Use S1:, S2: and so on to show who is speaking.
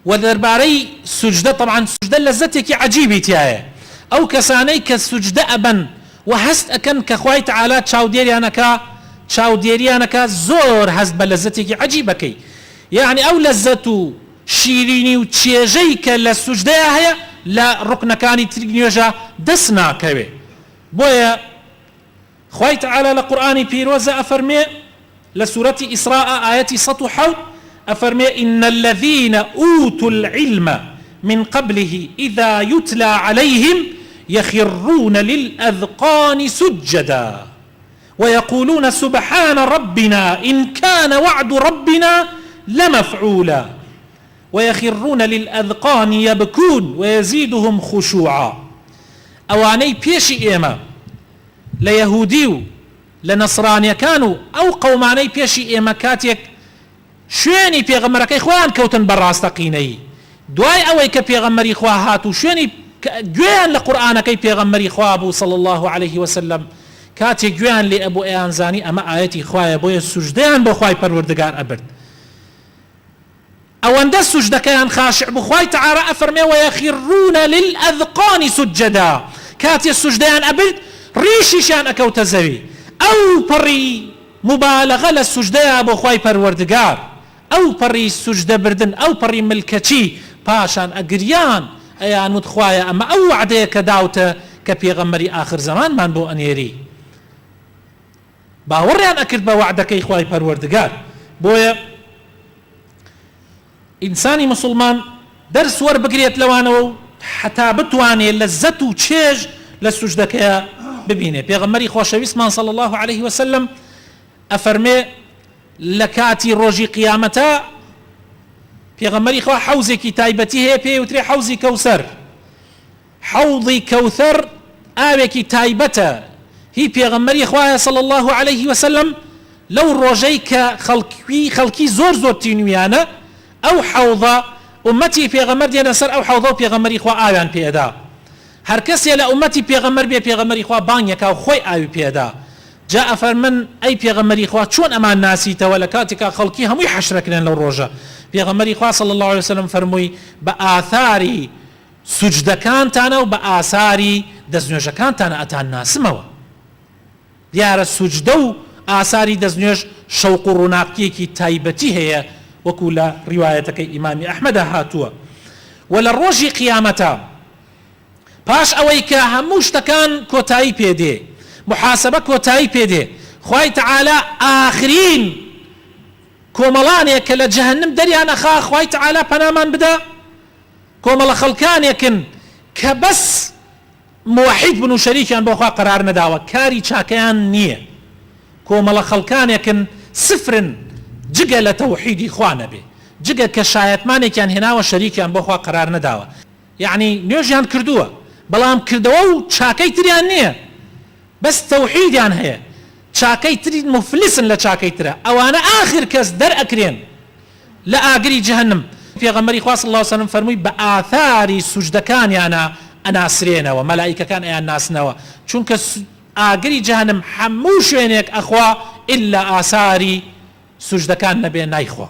S1: ودرباري سجدة طبعا سجدة لذتك عجيبة تيايا او كساني كسجدة ابن وهست اكن كخواي تعالى تشاو ديريانكا زور هست بلذتك عجيبة يعني او لذته شيريني وتشيجيك للسجدة هي لا ركن كاني ترينيوجا دسنا كوي بويا خواي تعالى لقرآن بيروزا أفرمي لسورة إسراء آية 107 أفرمي إن الذين أوتوا العلم من قبله إذا يتلى عليهم يخرون للأذقان سجدا ويقولون سبحان ربنا إن كان وعد ربنا لمفعولا ويخرون للأذقان يبكون ويزيدهم خشوعا أواني بيشي إيما ليهوديو لنصرانيا كانوا أو قوماني بيشي إيما كاتيك شويني بيغمركي خوان كوتن براستقيني دواي أوي كبيغمري خواهاتو شويني جوان لقرآنكي بيغمري خوابو صلى الله عليه وسلم كاتيك جوان لأبو إيانزاني أما آياتي خوايا بويا سجدان بخواي پروردگار أبرد او اند سجدكان خاشع بخواي تعالى افرمي ويخرون للاذقان سجدا كاتي السجدان ابد ريشي شان اكوت زوي او بري مبالغه للسجده بخواي پروردگار او بري سجده بردن او بري ملكتي باشان اجريان ايان متخوايا اما او وعده كداوته كبيغمري اخر زمان من بو انيري باوريان اكد بوعدك اخواي پروردگار بويا إنساني مسلمان درس ور بقريت لوانو حتى بتواني لذته تشيج للسجدك ببينه بيغمري خوشويسمان صلى الله عليه وسلم أفرمي لكاتي روجي قيامتا بيغمري خوا حوزي كتايبتي هي بي وتري حوزي كوثر حوضي كوثر آبكي تايبتا هي بيغمري خوا صلى الله عليه وسلم لو روجي خلقي زور تينويانا او حوضة امتي پیغمبر دينا سر او حوضة پیغمبری خوا آوان پیدا هر کسی لا امتي پیغمبر بي پیغمبری خوا بانيكا خوي آوي پیدا جاء فرمن اي پیغمبری خوا چون امان ناسيتا ولكاتك خلقي همي حشركنن لو روجا پیغمبری خوا صلى الله عليه وسلم فرموي بآثاري سجدكان تانا وبآثاري دزنوجكان تانا اتان ناسموا ديار السجدو آثاري دزنوج شوق روناقية كي تايبتي هي وكل روايتك إمام أحمد هاتوا ولا روجي قيامتا باش أويك هموش تكان كوتاي بيدي محاسبة كوتاي بيدي خواهي تعالى آخرين كوملان يكلا جهنم دريان أخا خواهي تعالى بنامان بدا كومل خلقان يكن كبس موحد بنو شريكان بوخوا قرار نداوة كاري چاكيان نية كومل خلقان يكن صفر جگە لە تەوحیدی خوا نەبێ جگە کە شایەتمانێکیان هێناوە شەریکیان بۆ خوا قرار نەداوە یعنی نوێژیان کردووە بەڵام کردەوە و چاکەی تریان نییە بەس تەوحیدیان هەیە چاکەی تری مفلسن لە چاکەی ترە ئەوانە ئاخر کەس دەرئەکرێن لە ئاگری جەهەنم پێغەمبەری خوا صلی الله علیه وسلم فەرمووی بە ئاثاری سوجدەکانیانە ئەناسرێنەوە مەلائیکەکان ئەیان ناسنەوە چونکە ئاگری جەهەنم هەموو شوێنێک ئەخوا ئیلا ئاساری سجدكان نبي نايخوا